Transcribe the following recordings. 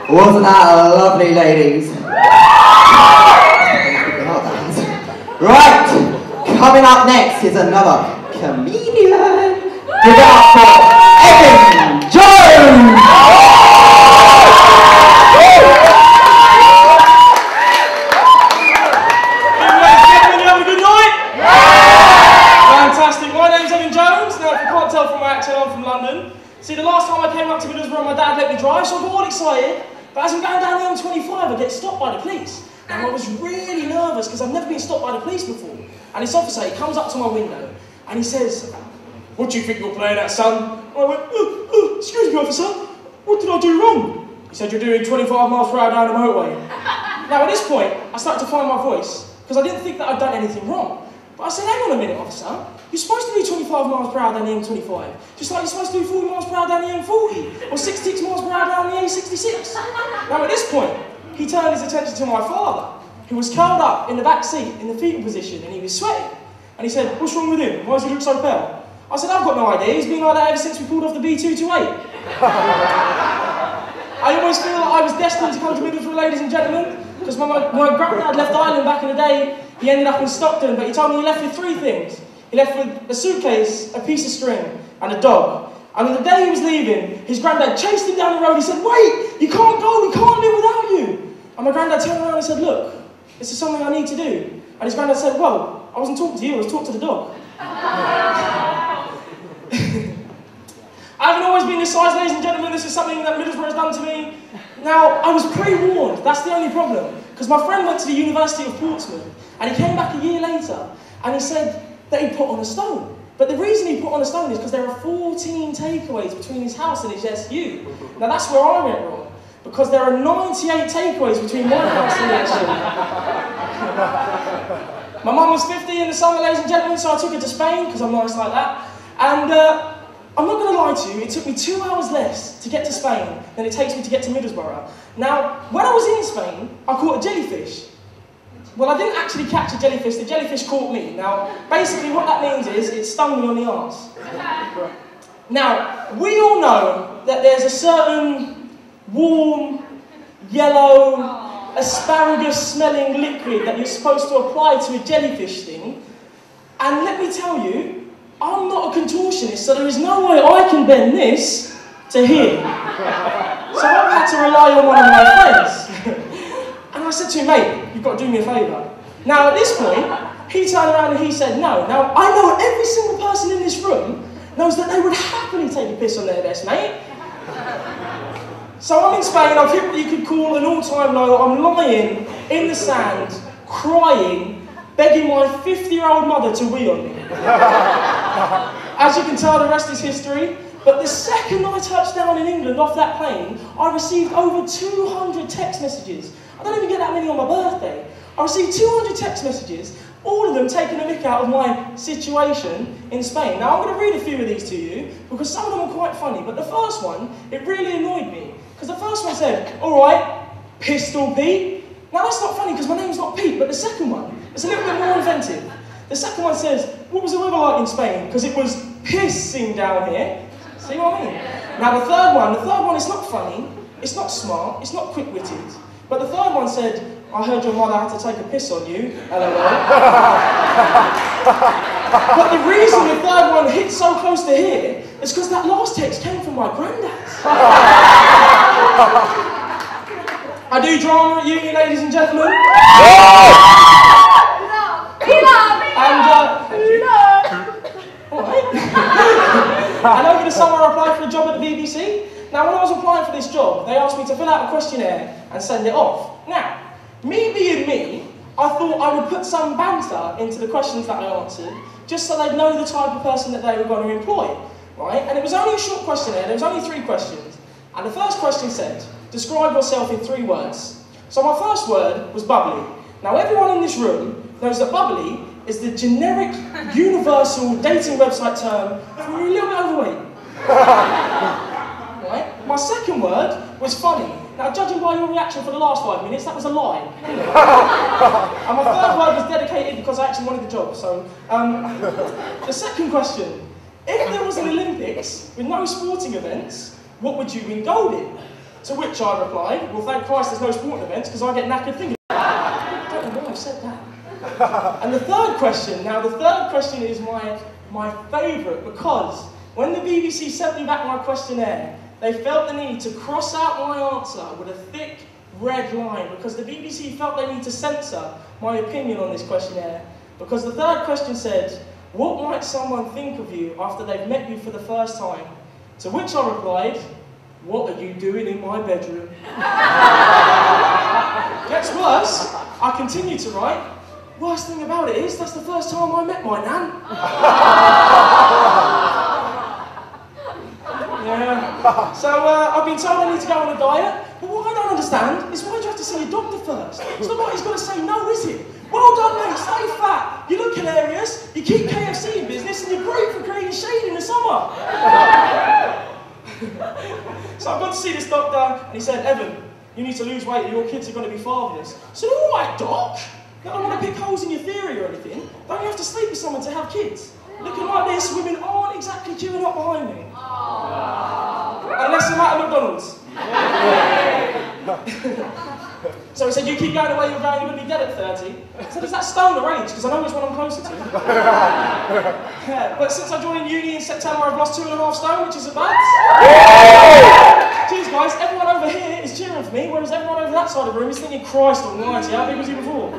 Wasn't that lovely, ladies? Right, coming up next is another comedian. Give it up for Evan Jones! See, the last time I came up to Middlesbrough, my dad let me drive, so I got all excited. But as I'm going down the M25, I get stopped by the police. And I was really nervous because I've never been stopped by the police before. And this officer, he comes up to my window and he says, "What do you think you're playing at, son?" And I went, "Excuse me, officer, what did I do wrong?" He said, "You're doing 25 miles per hour down the motorway." Now at this point, I started to find my voice because I didn't think that I'd done anything wrong. But I said, "Hang on a minute, officer. You're supposed to do 25 miles per hour down the M25, just like you're supposed to do 40 miles per hour down the M40, or 66 miles per hour down the A66. Now at this point, he turned his attention to my father, who was curled up in the back seat in the fetal position, and he was sweating. And he said, "What's wrong with him? Why does he look so pale?" I said, "I've got no idea. He's been like that ever since we pulled off the B228. I always feel like I was destined to come to Middlesbrough, ladies and gentlemen, because when my granddad left Ireland back in the day, he ended up in Stockton, but he told me he left with 3 things. He left with a suitcase, a piece of string, and a dog. And on the day he was leaving, his granddad chased him down the road. He said, "Wait, you can't go, we can't live without you." And my granddad turned around and said, "Look, this is something I need to do." And his granddad said, "Well, I wasn't talking to you, I was talking to the dog." I haven't always been this size, ladies and gentlemen. This is something that Middlesbrough has done to me. Now, I was pre-warned, that's the only problem. Because my friend went to the University of Portsmouth, and he came back a year later, and he said that he put on a stone. But the reason he put on a stone is because there are 14 takeaways between his house and his SU. Now that's where I went wrong, because there are 98 takeaways between my house and the SU. My mum was 50 in the summer, ladies and gentlemen, so I took her to Spain, because I'm nice like that. And I'm not going to lie to you, it took me 2 hours less to get to Spain than it takes me to get to Middlesbrough. Now, when I was in Spain, I caught a jellyfish. Well, I didn't actually catch a jellyfish, the jellyfish caught me. Now, basically what that means is, it stung me on the arse. Now, we all know that there's a certain warm, yellow, asparagus-smelling liquid that you're supposed to apply to a jellyfish sting. And let me tell you, I'm not a contortionist, so there is no way I can bend this to here. So I've had to rely on one of my friends. And I said to him, "Mate, you've got to do me a favour." Now at this point, he turned around and he said no. Now I know every single person in this room knows that they would happily take a piss on their best mate. So I'm in Spain, I've hit what you could call an all-time low. I'm lying in the sand, crying, begging my 50-year-old mother to wee on me. As you can tell, the rest is history. But the second I touched down in England off that plane, I received over 200 text messages. I don't even get that many on my birthday. I received 200 text messages, all of them taking a mick out of my situation in Spain. Now I'm going to read a few of these to you, because some of them are quite funny, but the first one, it really annoyed me. Because the first one said, "All right, Pistol Pete." Now that's not funny because my name's not Pete, but the second one, it's a little bit more inventive. The second one says, "What was the weather like in Spain? Because it was pissing down here." See what I mean? Now the third one is not funny, it's not smart, it's not quick-witted. But the third one said, "I heard your mother had to take a piss on you, LOL." But the reason the third one hit so close to here is because that last text came from my granddad. I do drama at uni, ladies and gentlemen. And over the summer I applied for a job at the BBC. Now when I was applying for this job, they asked me to fill out a questionnaire and send it off. Now, me being me, I thought I would put some banter into the questions that I answered, just so they'd know the type of person that they were going to employ, right? And it was only a short questionnaire, there was only 3 questions. And the first question said, describe yourself in 3 words. So my first word was bubbly. Now everyone in this room knows that bubbly is the generic, universal dating website term for a little bit overweight. Right? My second word was funny. Now, judging by your reaction for the last 5 minutes, that was a lie. And my third word was dedicated because I actually wanted the job. So, the second question. If there was an Olympics with no sporting events, what would you win gold in? To which I replied, well, thank Christ there's no sporting events because I get knackered thinking. I don't know why I said that. And the third question, now the third question is my favourite, because when the BBC sent me back my questionnaire, they felt the need to cross out my answer with a thick red line, because the BBC felt they need to censor my opinion on this questionnaire. Because the third question said, what might someone think of you after they've met you for the first time? To which I replied, what are you doing in my bedroom? Gets worse, I continued to write, worst thing about it is, that's the first time I met my nan. Yeah. So I've been told I need to go on a diet, but what I don't understand is why do you have to see your doctor first? It's not like he's got to say no, is it? Well done, mate, stay fat, you look hilarious, you keep KFC in business, and you're great for creating shade in the summer. So I've gone to see this doctor, and he said, Evan, you need to lose weight or your kids are going to be fatherless. I said, all right, doc. I don't want to pick holes in your theory or anything. Don't you have to sleep with someone to have kids? Looking like this, women aren't exactly queuing up behind me. Unless I'm at McDonald's. So he said, you keep going the way you're going, you're going to be dead at 30. I said, is that stone or age? Because I know which one I'm closer to. Yeah, but since I joined uni in September, I've lost 2.5 stone, which is a bad. Cheers, guys. Everyone over here is cheering for me, whereas everyone over that side of the room is thinking, Christ almighty, how big was he before?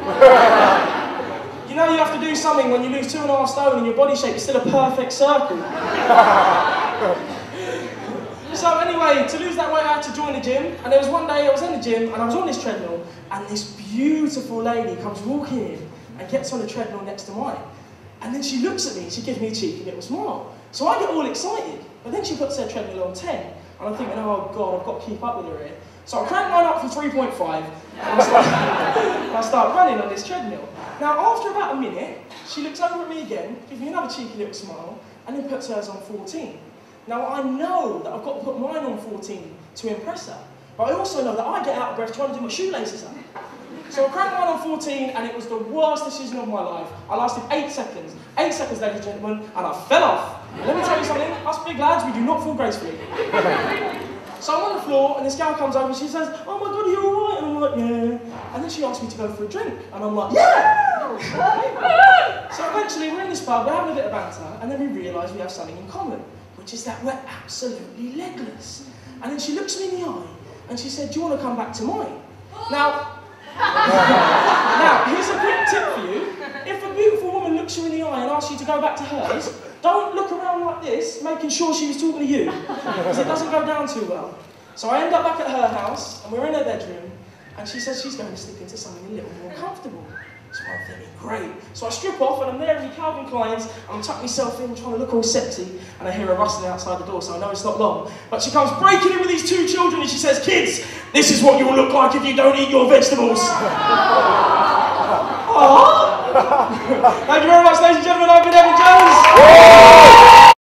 You know you have to do something when you lose 2.5 stone and your body shape is still a perfect circle. So anyway, to lose that weight I had to join the gym, and there was one day I was in the gym and I was on this treadmill, and this beautiful lady comes walking in and gets on the treadmill next to mine. And then she looks at me and she gives me a cheeky little smile. So I get all excited, but then she puts her treadmill on 10, and I'm thinking, oh God, I've got to keep up with her here. So I crank mine up from 3.5, and I start running on this treadmill. Now after about a minute, she looks over at me again, gives me another cheeky little smile, and then puts hers on 14. Now I know that I've got to put mine on 14 to impress her, but I also know that I get out of breath trying to do my shoelaces up. So I cranked mine on 14, and it was the worst decision of my life. I lasted 8 seconds. 8 seconds, ladies and gentlemen, and I fell off. And let me tell you something, us big lads, we do not fall gracefully. So I'm on the floor, and this gal comes over, and she says, oh my God, are you all right? And I'm like, yeah. And then she asks me to go for a drink, and I'm like, yeah! So eventually, we're in this pub, we're having a bit of banter, and then we realise we have something in common, which is that we're absolutely legless. And then she looks me in the eye, and she said, do you want to come back to mine? Now, here's a quick tip for you. If a beautiful woman looks you in the eye and asks you to go back to hers, don't look around like this, making sure she was talking to you, because it doesn't go down too well. So I end up back at her house, and we're in her bedroom, and she says she's going to slip into something a little more comfortable. So I'm thinking, great. So I strip off, and I'm there in the Calvin Kleins, and I'm tucking myself in, trying to look all sexy, and I hear her rustling outside the door, so I know it's not long. But she comes breaking in with these 2 children, and she says, kids, this is what you will look like if you don't eat your vegetables. Aww. Thank you very much, ladies and gentlemen. I've been Evan Jones.